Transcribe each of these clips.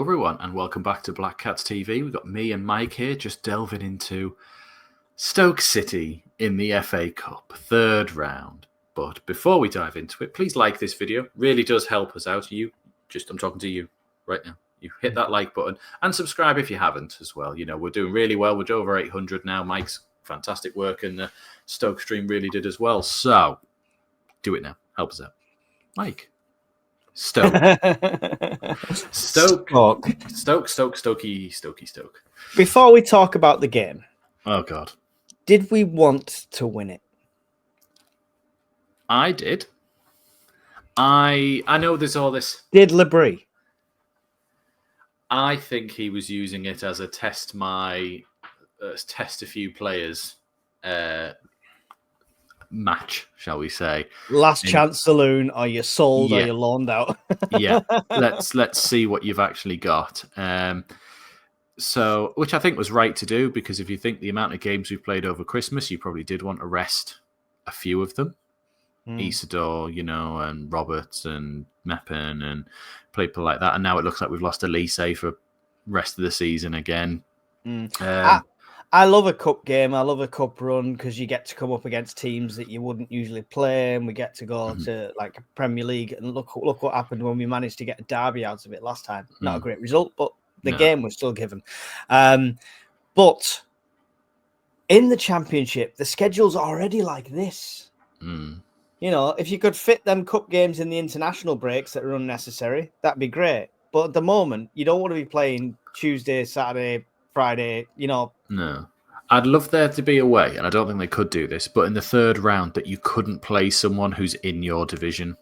everyone, and welcome back to Black Cats TV. We've got me and Mike here, just delving into Stoke City in the FA Cup, third round. But before we dive into it, please like this video. Really does help us out. I'm talking to you right now. You hit that like button and subscribe if you haven't as well. You know, we're doing really well. We're over 800 now. Mike's fantastic work, and the Stoke stream really did as well. So do it now. Help us out. Mike. Stoke. Stoke. Before we talk about the game, oh God, did we want to win it? I did. I know there's all this. Did Labrie? I think he was using it as a test a few players match, shall we say? Last chance saloon, or you're sold, or you're loaned out. Yeah, let's see what you've actually got. So, which I think was right to do, because if you think the amount of games we've played over Christmas, you probably did want to rest a few of them. Isidore, and Roberts and Meppen and people like that. And now it looks like we've lost Elise for the rest of the season again. I love a cup game. I love a cup run because you get to come up against teams that you wouldn't usually play, and we get to go to like a Premier League. And look what happened when we managed to get a derby out of it last time. Not a great result, but the game was still given. But in the Championship, the schedule's already like this. If you could fit them cup games in the international breaks that are unnecessary, that'd be great. But at the moment, you don't want to be playing Tuesday, Saturday, Friday, No. I'd love there to be a way, and I don't think they could do this, but in the third round that you couldn't play someone who's in your division.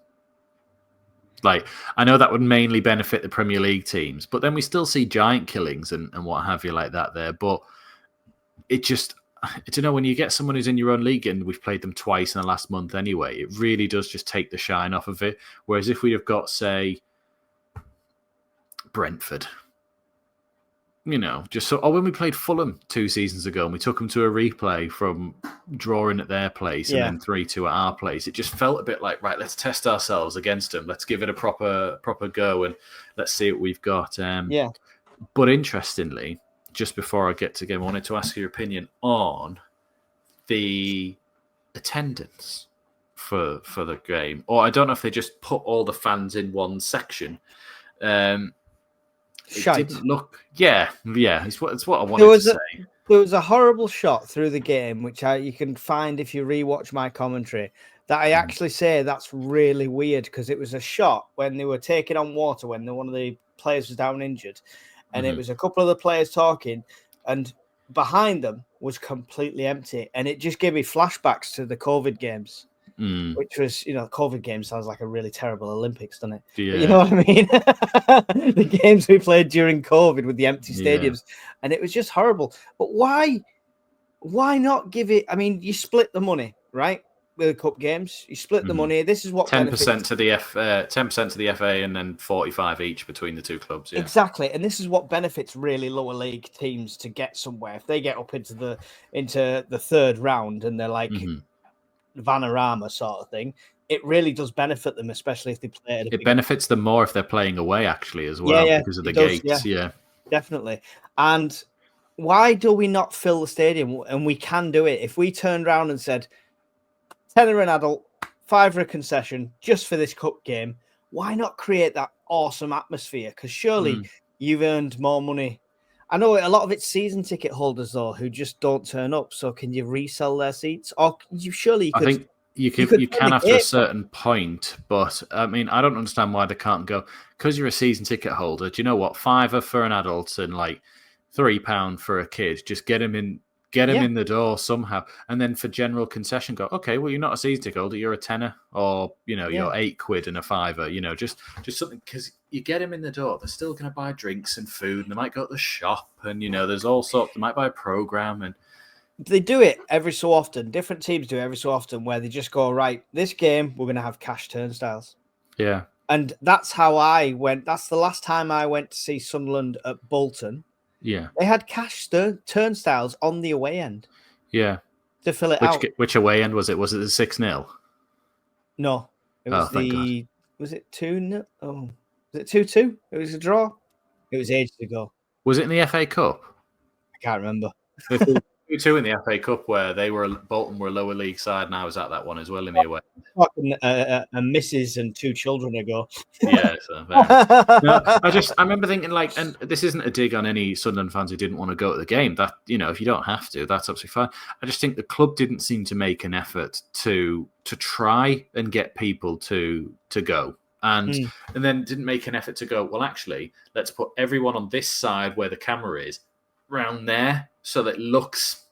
Like, I know that would mainly benefit the Premier League teams, but then we still see giant killings and what have you like that there. But it just, I don't know, when you get someone who's in your own league, and we've played them twice in the last month anyway, it really does just take the shine off of it. Whereas if we'd have got, say, Brentford, or when we played Fulham 2 seasons ago and we took them to a replay from drawing at their place and then 3-2 at our place, it just felt a bit like, right, let's test ourselves against them. Let's give it a proper go and let's see what we've got. But interestingly, just before I get to game, I wanted to ask your opinion on the attendance for the game. Or I don't know if they just put all the fans in one section. It didn't look... Yeah. It's what I wanted to say. There was a horrible shot through the game, which you can find if you rewatch my commentary, that I actually say that's really weird, because it was a shot when they were taking on water, when one of the players was down injured, and it was a couple of the players talking, and behind them was completely empty, and it just gave me flashbacks to the COVID games. Which was, COVID game sounds like a really terrible Olympics, doesn't it? Yeah. But you know what I mean? The games we played during COVID with the empty stadiums, and it was just horrible. But why not give it? I mean, you split the money, right? With the cup games, you split the money. This is what 10% to the 10% to the FA, and then 45 each between the two clubs. Yeah. Exactly, and this is what benefits really lower league teams to get somewhere. If they get up into the third round and they're like. Vanarama sort of thing, it really does benefit them, especially if they play it benefits them more if they're playing away, actually, as well, because of the gates. Definitely. And why do we not fill the stadium? And we can do it. If we turned around and said tenner an adult, £5 a concession just for this cup game, why not create that awesome atmosphere? Because surely you've earned more money. I know a lot of it's season ticket holders, though, who just don't turn up. So can you resell their seats? Or you could... I think you can after a certain point. But, I mean, I don't understand why they can't go. Because you're a season ticket holder, do you know what? £5 for an adult and, like, £3 for a kid. Just get them in the door somehow. And then for general concession, go, okay, well, you're not a season ticket holder. You're a tenner. Or, you're £8 and a £5. Just something... Because... You get them in the door, they're still going to buy drinks and food, and they might go to the shop, and, there's all sorts. They might buy a program. And they do it every so often. Different teams do it every so often, where they just go, right, this game, we're going to have cash turnstiles. Yeah. And that's how I went. That's the last time I went to see Sunderland at Bolton. Yeah. They had cash turnstiles on the away end. Yeah. To fill it out. Which away end was it? Was it the 6-0? No. It was was it 2-0? Oh. Was it 2-2? It was a draw. It was ages ago. Was it in the FA Cup? I can't remember. 2-2 in the FA Cup, where Bolton were a lower league side, and I was at that one as well in the away. Fucking a missus and 2 children ago. Yeah, so no, I remember thinking, like, and this isn't a dig on any Sunderland fans who didn't want to go to the game. That, if you don't have to, that's absolutely fine. I just think the club didn't seem to make an effort to try and get people to go. And then didn't make an effort to go, well, actually, let's put everyone on this side where the camera is, round there, so that it looks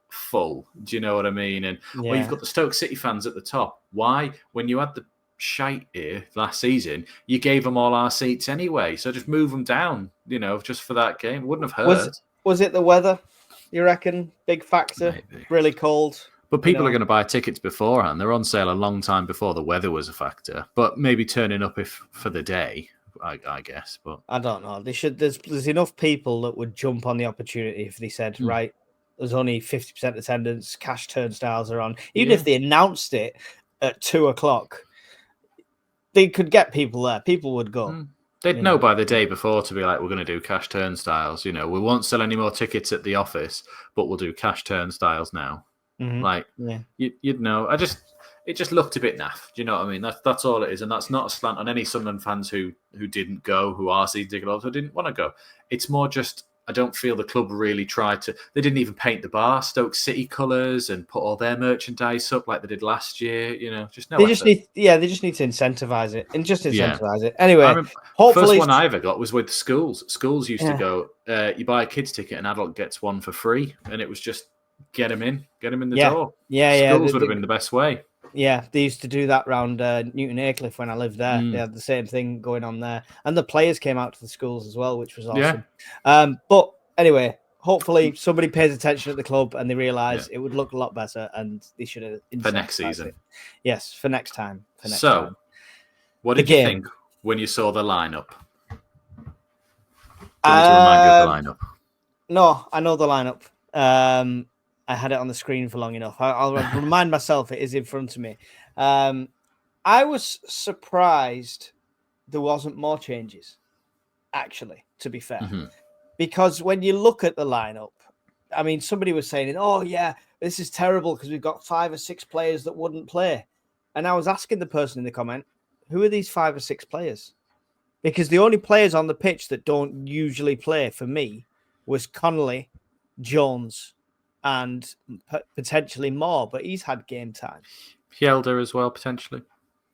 full. Do you know what I mean? And well, you've got the Stoke City fans at the top. Why? When you had the shite here last season, you gave them all our seats anyway. So just move them down, just for that game. It wouldn't have hurt. Was it the weather, you reckon? Big factor? Maybe. Really cold? But people are going to buy tickets beforehand. They're on sale a long time before the weather was a factor. But maybe turning up for the day, I guess. But I don't know. There's enough people that would jump on the opportunity if they said, right, there's only 50% attendance, cash turnstiles are on. Even if they announced it at 2:00, they could get people there. People would go. They'd know by the day before to be like, we're going to do cash turnstiles. We won't sell any more tickets at the office, but we'll do cash turnstiles now. You'd know. It just looked a bit naff. Do you know what I mean? That's all it is, and that's not a slant on any Sunderland fans who didn't go, who are season ticket holders, who didn't want to go. It's more just, I don't feel the club really tried to. They didn't even paint the bar Stoke City colours and put all their merchandise up like they did last year. Just no. They just need to incentivize it and just incentivize it. Anyway, hopefully, first one I ever got was with schools. Schools used to go. You buy a kid's ticket, an adult gets one for free, and it was just get them in the door. Schools would have been the best way. Yeah, they used to do that round Newton Aycliffe when I lived there. They had the same thing going on there. And the players came out to the schools as well, which was awesome. Yeah. But anyway, hopefully somebody pays attention at the club and they realise it would look a lot better and they should have... For next season. Yes, for next time. What did you think when you saw the lineup? Do you want to remind you of the lineup? No, I know the lineup. I had it on the screen for long enough. I'll remind myself it is in front of me. I was surprised there wasn't more changes, actually, to be fair. Because when you look at the lineup, I mean, somebody was saying, oh, yeah, this is terrible because we've got 5 or 6 players that wouldn't play. And I was asking the person in the comment, who are these 5 or 6 players? Because the only players on the pitch that don't usually play for me was Connolly, Jones, and potentially more, but he's had game time. Hjelde as well, potentially.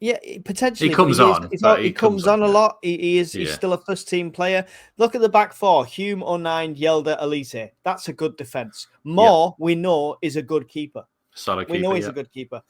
Yeah, potentially. He comes on. He comes on a lot. He's still a first-team player. Look at the back four. Hume, O'Nien, Hjelde, Elise. That's a good defence. Moore, we know, is a good keeper. Solid keeper, we know he's a good keeper.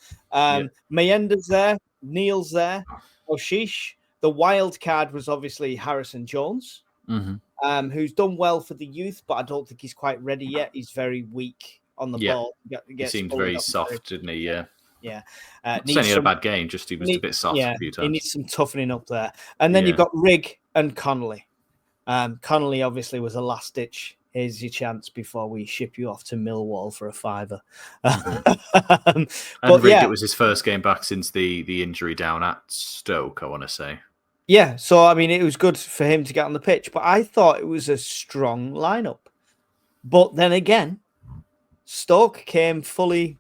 Mayenda's there. Neil's there. Oshish. The wild card was obviously Harrison Jones. Who's done well for the youth, but I don't think he's quite ready yet. He's very weak on the ball. He seemed very soft, didn't he? Yeah. He had a bad game, just he was a bit soft a few times. He needs some toughening up there. And then you've got Rigg and Connolly. Connolly obviously was a last ditch. Here's your chance before we ship you off to Millwall for a £5. And Rigg, it was his first game back since the injury down at Stoke, I want to say. Yeah, so I mean, it was good for him to get on the pitch, but I thought it was a strong lineup. But then again, Stoke came fully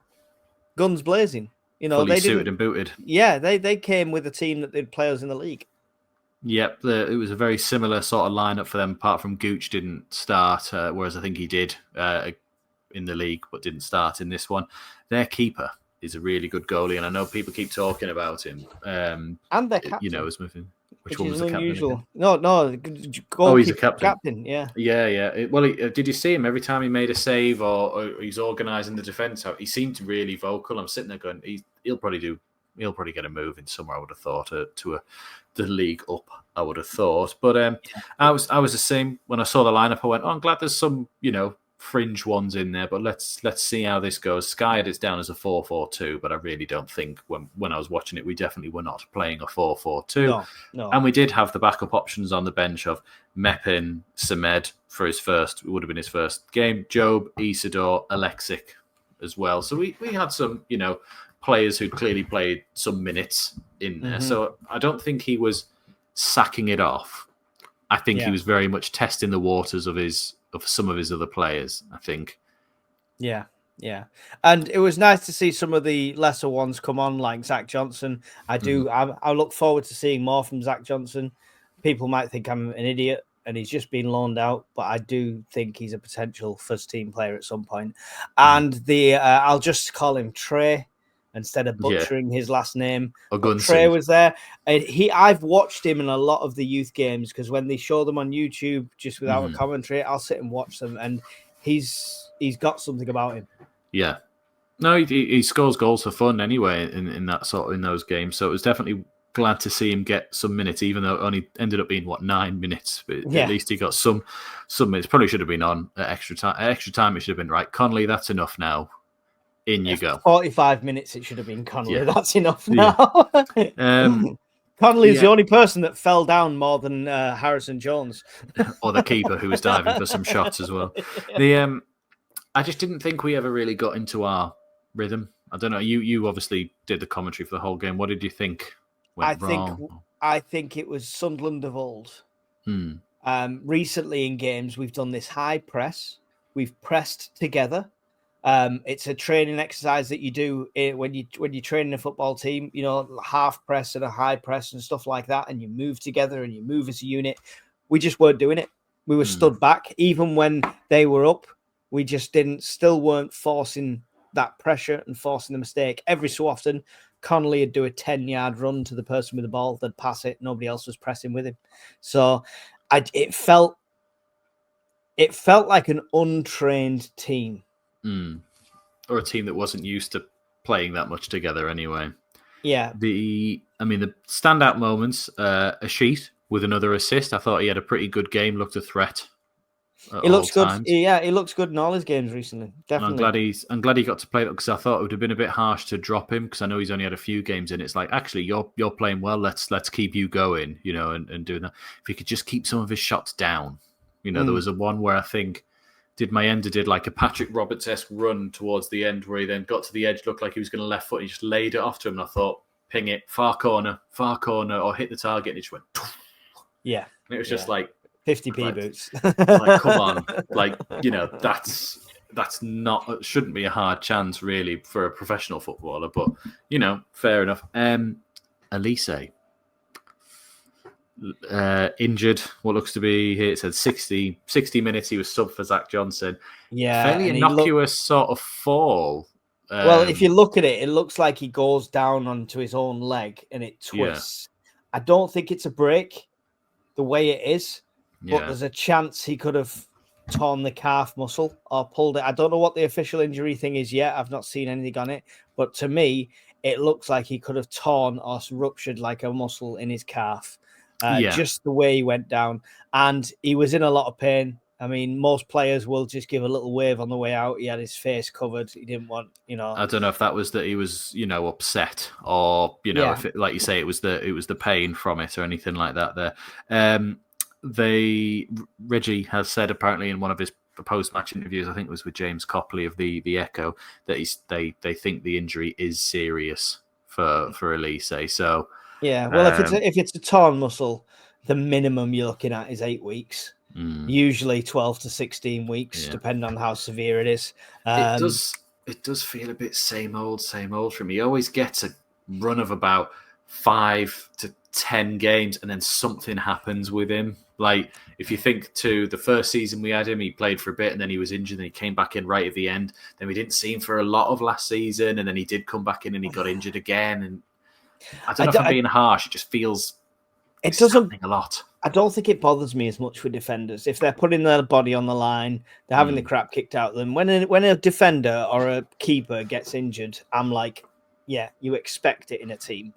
guns blazing. Fully suited and booted. Yeah, they came with a team that did players in the league. Yep, it was a very similar sort of lineup for them, apart from Gooch didn't start, whereas I think he did in the league, but didn't start in this one. Their keeper is a really good goalie, and I know people keep talking about him. And their captain. As moving. Which one was the captain? Unusual. No. He's a captain. Yeah. Did you see him every time he made a save or he's organising the defence out? He seemed really vocal. I'm sitting there going, he'll probably get a move in somewhere. I would have thought the league up. I would have thought, but I was the same when I saw the lineup. I went, I'm glad there's some fringe ones in there, but let's see how this goes. Sky had it down as a 4-4-2, but I really don't think when I was watching it, we definitely were not playing a 4-4-2. No. And we did have the backup options on the bench of Mepin, Samed for it would have been his first game, Job, Isidore, Alexic as well. So we had some, players who clearly played some minutes in there. So I don't think he was sacking it off. I think he was very much testing the waters of some of his other players, I think. Yeah. Yeah. And it was nice to see some of the lesser ones come on, like Zach Johnson. I look forward to seeing more from Zach Johnson. People might think I'm an idiot and he's just been loaned out, but I do think he's a potential first team player at some point. And I'll just call him Trey instead of butchering his last name. Trey was there. And I've watched him in a lot of the youth games because when they show them on YouTube just without a commentary, I'll sit and watch them, and he's got something about him. Yeah. No, he scores goals for fun anyway in those games. So it was definitely glad to see him get some minutes, even though it only ended up being 9 minutes. But at least he got some minutes. Probably should have been on at extra time. At extra time, it should have been right. Connolly, that's enough now. In you go. 45 minutes. It should have been Connolly. Yeah. That's enough now. Connolly is the only person that fell down more than Harrison Jones, or the keeper who was diving for some shots as well. I just didn't think we ever really got into our rhythm. I don't know. You obviously did the commentary for the whole game. What did you think went wrong? I think it was Sunderland of old. Recently in games, we've done this high press. We've pressed together. It's a training exercise that you do when you train in a football team. You know, half press and a high press and stuff like that, and you move together and you move as a unit. We just weren't doing it. We were stood back, even when they were up. We just weren't forcing that pressure and forcing the mistake. Every so often, Connolly would do a 10-yard run to the person with the ball. They'd pass it. Nobody else was pressing with him. So it felt like an untrained team. Or a team that wasn't used to playing that much together anyway. Yeah. The standout moments, a sheet with another assist. I thought he had a pretty good game, looked a threat. He looks good. Times. Yeah, he looks good in all his games recently. Definitely. I'm glad he got to play that because I thought it would have been a bit harsh to drop him because I know he's only had a few games in. It's like, actually, you're playing well. Let's keep you going, and doing that. If he could just keep some of his shots down. There was a one where I think Mayenda did like a Patrick Roberts-esque run towards the end where he then got to the edge, looked like he was going to left foot. He just laid it off to him. And I thought, ping it, far corner, or hit the target. And it just went. Yeah. And it was just like 50p boots. Like, come on, that's not shouldn't be a hard chance really for a professional footballer. But fair enough. Elise. Injured, what looks to be here. It said 60 minutes. He was subbed for Zach Johnson. Yeah, fairly innocuous sort of fall. Well, if you look at it, it looks like he goes down onto his own leg and it twists. Yeah. I don't think it's a break the way it is, but there's a chance he could have torn the calf muscle or pulled it. I don't know what the official injury thing is yet. I've not seen anything on it, but to me, it looks like he could have torn or ruptured like a muscle in his calf. Just the way he went down, and he was in a lot of pain. I mean, most players will just give a little wave on the way out. He had his face covered. He didn't want, I don't know if that was that he was, upset, or if it, like you say, it was the pain from it or anything like that. Reggie has said apparently in one of his post-match interviews, I think it was with James Copley of the Echo, that they think the injury is serious for Elise. So. Yeah, well, if it's a torn muscle, the minimum you're looking at is 8 weeks. Usually 12 to 16 weeks, depending on how severe it is. It does feel a bit same old for me. He always gets a run of about 5 to 10 games, and then something happens with him. Like if you think to the first season we had him, he played for a bit, and then he was injured, and he came back in right at the end. Then we didn't see him for a lot of last season, and then he did come back in, and he got injured again, and. I don't know if I'm being harsh. It just feels it doesn't happening a lot. I don't think it bothers me as much with defenders. If they're putting their body on the line, they're having the crap kicked out of them. When a defender or a keeper gets injured, I'm like, yeah, you expect it in a team.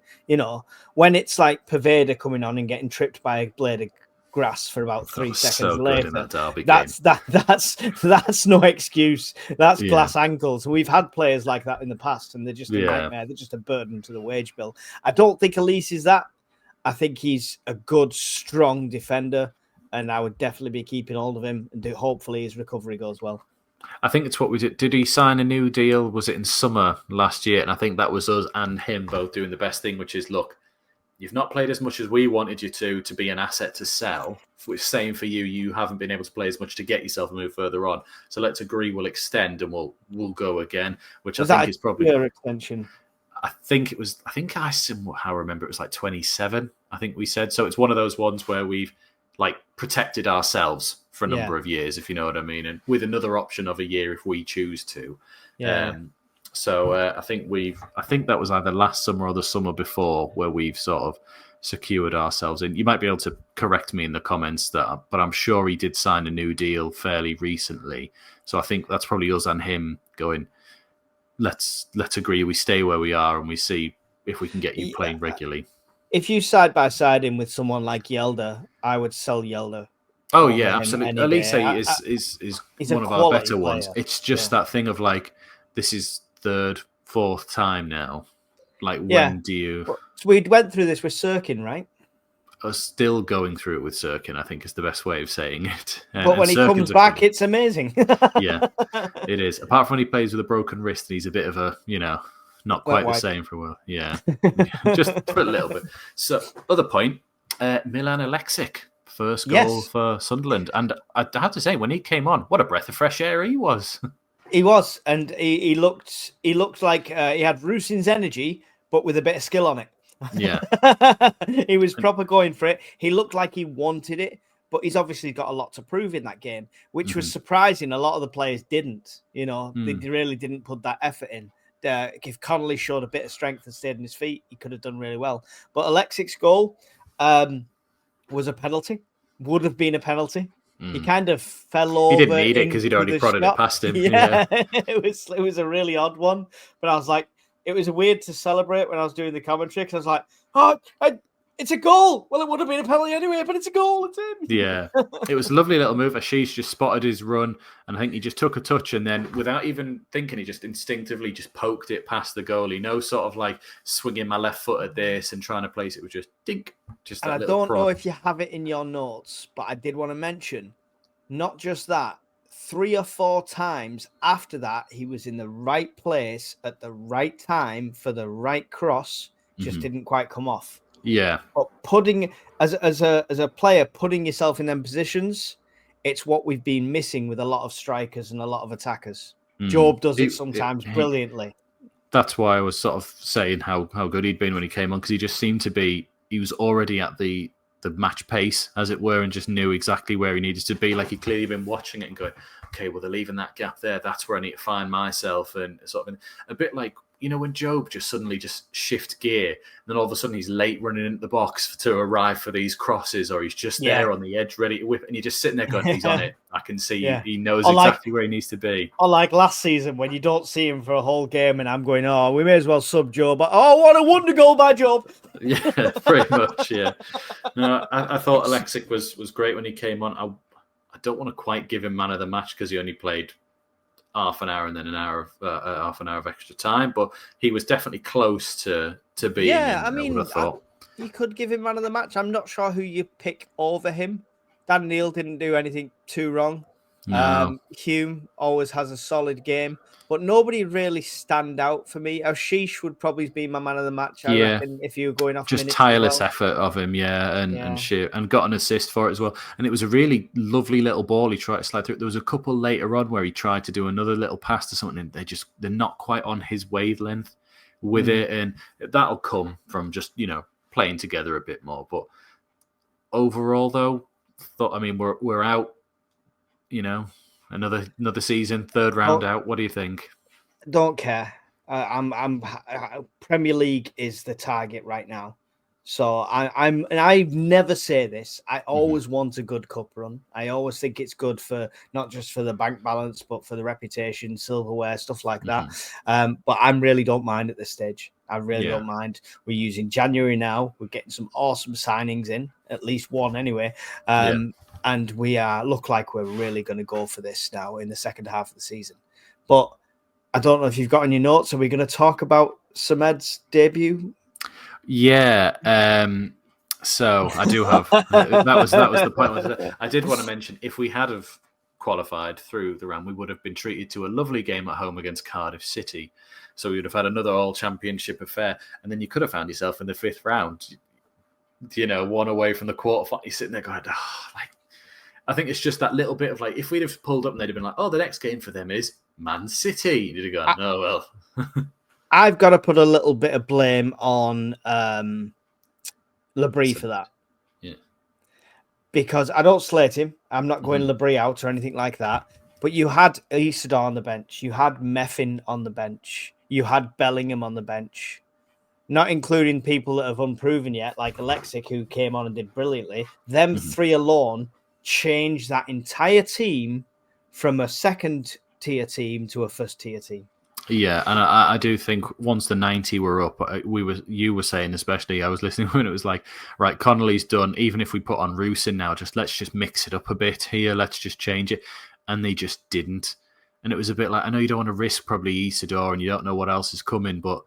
When it's like Pervader coming on and getting tripped by a blade of grass for about 3 seconds later, that's no excuse. That's glass ankles. We've had players like that in the past, and they're just a nightmare. They're just a burden to the wage bill. I don't think Elise is that. I think he's a good, strong defender, and I would definitely be keeping hold of him, and hopefully his recovery goes well. I think it's what we did. Did he sign a new deal? Was it in summer last year? And I think that was us and him both doing the best thing, which is, look, You've not played as much as we wanted you to be an asset to sell. Which same for you. You haven't been able to play as much to get yourself a move further on. So let's agree we'll extend and we'll go again. Which I think is probably your extension. I think I somehow remember it was like 27. I think we said so. It's one of those ones where we've like protected ourselves for a number of years, if you know what I mean, and with another option of a year if we choose to. So I think that was either last summer or the summer before where we've sort of secured ourselves in. You might be able to correct me in the comments but I'm sure he did sign a new deal fairly recently. So I think that's probably us and him going, let's agree we stay where we are and we see if we can get you playing regularly. If you side by side him with someone like Yelda, I would sell Yelda. Oh yeah, absolutely. Elise is one of our better ones. It's just that thing of like, this is third, fourth time now. Like, when do you? So we went through this with Sirkin, right? Are still going through it with Sirkin, I think is the best way of saying it. But when he comes back, it's amazing. Yeah, it is. Apart from when he plays with a broken wrist, he's a bit of a, not quite the same for a while. Yeah, just for a little bit. So, other point, Milan Alexic, first goal for Sunderland. And I have to say, when he came on, what a breath of fresh air he was. He was, and he looked like he had Rusin's energy, but with a bit of skill on it. Yeah. He was proper going for it. He looked like he wanted it, but he's obviously got a lot to prove in that game, which was surprising. A lot of the players didn't, they really didn't put that effort in. If Connolly showed a bit of strength and stayed on his feet, he could have done really well. But Alexic's goal was a penalty, would have been a penalty. He kind of fell over. He didn't need it because he'd already prodded it past him. Yeah. It was a really odd one, but I was like, it was weird to celebrate when I was doing the commentary because I was like, oh, it's a goal. Well, it would have been a penalty anyway, but it's a goal. It's in. Yeah. It was a lovely little move. Ashish just spotted his run, and I think he just took a touch, and then without even thinking, he just instinctively just poked it past the goalie. No sort of like swinging my left foot at this and trying to place it. Was just dink. Just that. And I don't know if you have it in your notes, but I did want to mention, not just that, 3 or 4 times after that, he was in the right place at the right time for the right cross. Just didn't quite come off. Yeah. But putting as a player, putting yourself in them positions, it's what we've been missing with a lot of strikers and a lot of attackers. Job does it sometimes brilliantly. That's why I was sort of saying how good he'd been when he came on, because he just seemed to be, he was already at the match pace, as it were, and just knew exactly where he needed to be. Like, he'd clearly been watching it and going, okay, well, they're leaving that gap there. That's where I need to find myself. And sort of a bit like, when Job just suddenly just shift gear, and then all of a sudden he's late running into the box to arrive for these crosses, or he's just there on the edge ready to whip, and you're just sitting there going, he's on it. I can see he knows exactly where he needs to be. Or like last season when you don't see him for a whole game and I'm going, oh, we may as well sub Job. Oh, what a wonder goal by Job. Yeah, pretty much, yeah. No, I thought Alexic was great when he came on. I don't want to quite give him man of the match because he only played half an hour and then half an hour of extra time, but he was definitely close to being. Yeah, I mean, you could give him man of the match. I'm not sure who you pick over him. Dan Neil didn't do anything too wrong. No. Hume always has a solid game, but nobody really stand out for me. Ashish would probably be my man of the match. I reckon, if you were going off just tireless effort of him, and got an assist for it as well. And it was a really lovely little ball he tried to slide through. There was a couple later on where he tried to do another little pass to something, and they're not quite on his wavelength with it, and that'll come from just playing together a bit more. But overall, though, we're out. Another season, third round out. What do you think? Don't care. I'm Premier League is the target right now. So I never say this. I always want a good cup run. I always think it's good for not just for the bank balance, but for the reputation, silverware, stuff like that. But I really don't mind at this stage. I really don't mind. We're using January now. We're getting some awesome signings in, at least one anyway. And we look like we're really going to go for this now in the second half of the season. But I don't know if you've got on your notes. Are we going to talk about Samed's debut? Yeah. So I do have. that was the point. I did want to mention, if we had have qualified through the round, we would have been treated to a lovely game at home against Cardiff City. So we would have had another all-championship affair, and then you could have found yourself in the 5th round. one away from the quarterfinal. You're sitting there going, I think it's just that little bit of if we'd have pulled up and they'd have been like, oh, the next game for them is Man City. You'd have gone, oh, well. I've got to put a little bit of blame on Labrie for that. Yeah. Because I don't slate him. I'm not going Labrie out or anything like that. But you had Isidore on the bench. You had Meffin on the bench. You had Bellingham on the bench. Not including people that have unproven yet, like Alexic, who came on and did brilliantly. Them three alone changed that entire team from a second-tier team to a first-tier team. Yeah, and I do think once the 90 were up, you were saying, especially, I was listening when it was like, right, Connolly's done. Even if we put on Roos in now, let's just mix it up a bit here. Let's just change it. And they just didn't. And it was a bit like, I know you don't want to risk probably Isidore and you don't know what else is coming, but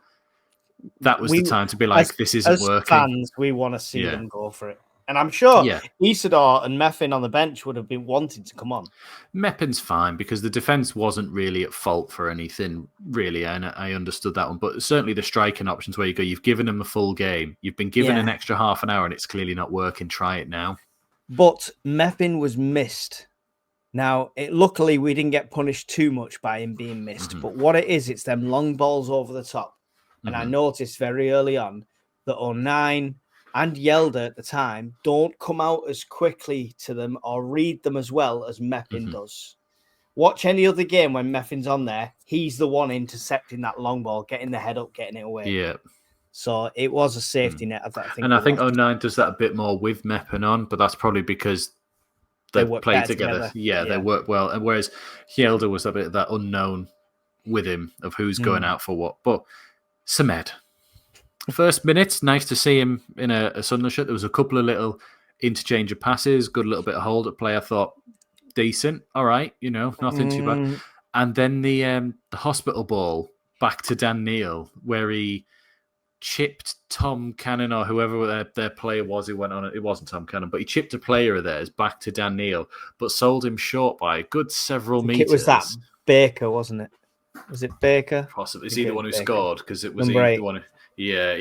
that was the time to be like, this isn't working. As fans, we want to see them go for it. And I'm sure Isidore and Meffin on the bench would have been wanting to come on. Meppin's fine because the defence wasn't really at fault for anything, really, and I understood that one. But certainly the striking options where you've given them a full game, you've been given an extra half an hour and it's clearly not working, try it now. But Meffin was missed. Now, luckily we didn't get punished too much by him being missed. But what it is, it's them long balls over the top. And I noticed very early on that 09 and Yelda at the time don't come out as quickly to them or read them as well as Meffin does. Watch any other game when Meffin's on there, he's the one intercepting that long ball, getting the head up, getting it away. Yeah. So it was a safety net of that. I think 09 does that a bit more with Meppin on, but that's probably because they play together. Yeah, they work well. And whereas Yelda was a bit of that unknown with him of who's going out for what. But Samed. First minutes, nice to see him in a Sunderland shirt. There was a couple of little interchange of passes, good little bit of hold at play. I thought, decent, all right, nothing too bad. And then the hospital ball back to Dan Neil, where he chipped Tom Cannon or whoever their player was who went on it. It wasn't Tom Cannon, but he chipped a player of theirs back to Dan Neil, but sold him short by a good several meters. It was that Baker, wasn't it? Was it Baker? Possibly. Is he the one who scored? Because it was the one who... Yeah,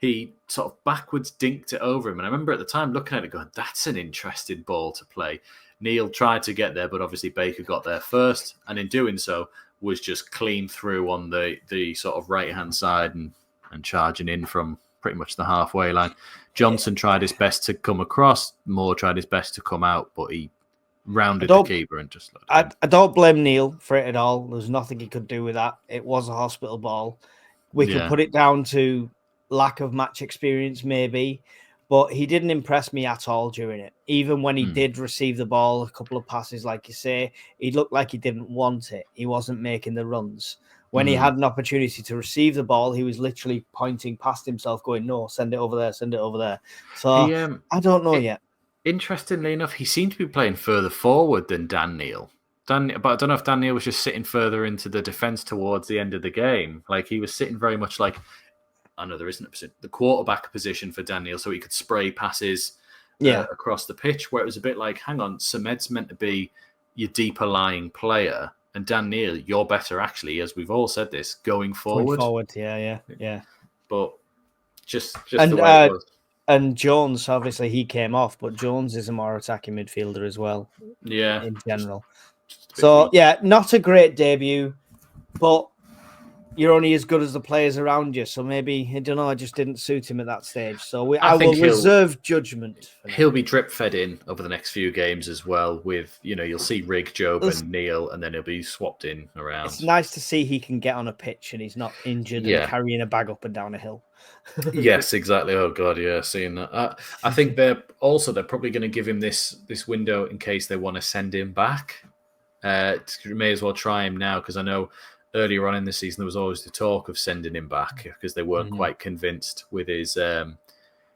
he sort of backwards dinked it over him. And I remember at the time looking at it going, that's an interesting ball to play. Neil tried to get there, but obviously Baker got there first. And in doing so, was just clean through on the sort of right-hand side and charging in from pretty much the halfway line. Johnson tried his best to come across. Moore tried his best to come out, but he rounded the keeper and just... I don't blame Neil for it at all. There's nothing he could do with that. It was a hospital ball. We could put it down to lack of match experience, maybe, but he didn't impress me at all during it. Even when he did receive the ball, a couple of passes, like you say, he looked like he didn't want it. He wasn't making the runs. When he had an opportunity to receive the ball, he was literally pointing past himself, going, no, send it over there, send it over there. So I don't know yet. Interestingly enough, he seemed to be playing further forward than Dan Neil. But I don't know if Dan Neil was just sitting further into the defence towards the end of the game. Like he was sitting very much like, I know there isn't a position, the quarterback position for Dan Neil, so he could spray passes across the pitch, where it was a bit like, hang on, Samed's meant to be your deeper lying player, and Dan Neil, you're better actually, as we've all said this, going forward. Yeah. But just the way it was. And Jones, obviously, he came off, but Jones is a more attacking midfielder as well. Yeah. In general. So, not a great debut, but you're only as good as the players around you. So maybe, I don't know, it just didn't suit him at that stage. So I will reserve judgment. He'll be drip fed in over the next few games as well with, you'll see Rig, Job and Neil, and then he'll be swapped in around. It's nice to see he can get on a pitch and he's not injured and carrying a bag up and down a hill. Yes, exactly. Oh God, yeah, seeing that. I think they're probably going to give him this window in case they want to send him back. May as well try him now, because I know earlier on in the season there was always the talk of sending him back because they weren't quite convinced with his,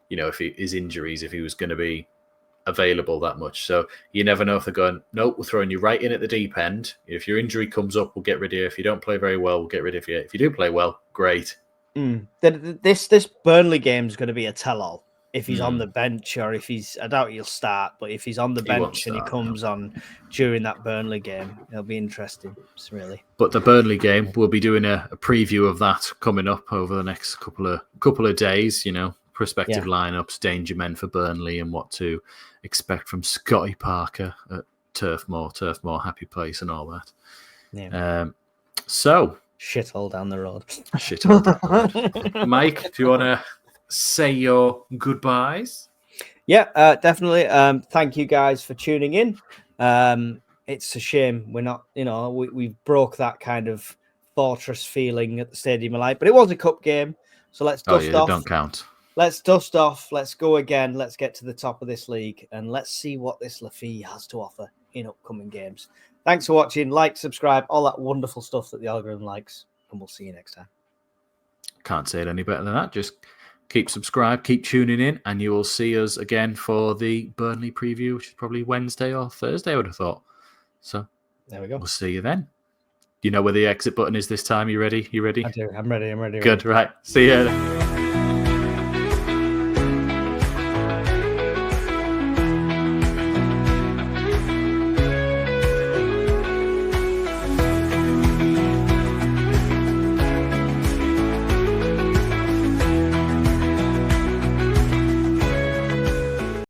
his injuries, if he was going to be available that much. So you never know if they're going, nope, we're throwing you right in at the deep end. If your injury comes up, we'll get rid of you. If you don't play very well, we'll get rid of you. If you do play well, great. This Burnley game is going to be a tell-all. If he's on the bench or if he's... I doubt he'll start, but if he's on the bench and he comes on during that Burnley game, it'll be interesting, really. But the Burnley game, we'll be doing a preview of that coming up over the next couple of days, prospective lineups, danger men for Burnley, and what to expect from Scotty Parker at Turf Moor, happy place, and all that. Yeah. So shithole down the road. Shithole down the road. Mike, do you want to say your goodbyes? Yeah, definitely. Thank you guys for tuning in. It's a shame we're not, we broke that kind of fortress feeling at the Stadium of Light, but it was a cup game. So let's dust off. Don't count. Let's dust off. Let's go again. Let's get to the top of this league and let's see what this Lafille has to offer in upcoming games. Thanks for watching. Like, subscribe, all that wonderful stuff that the algorithm likes, and we'll see you next time. Can't say it any better than that. Just keep subscribed, keep tuning in, and you will see us again for the Burnley preview, which is probably Wednesday or Thursday, I would have thought. So there we go. We'll see you then. You know where the exit button is this time? You ready? I do. I'm ready. Good. Right. See you.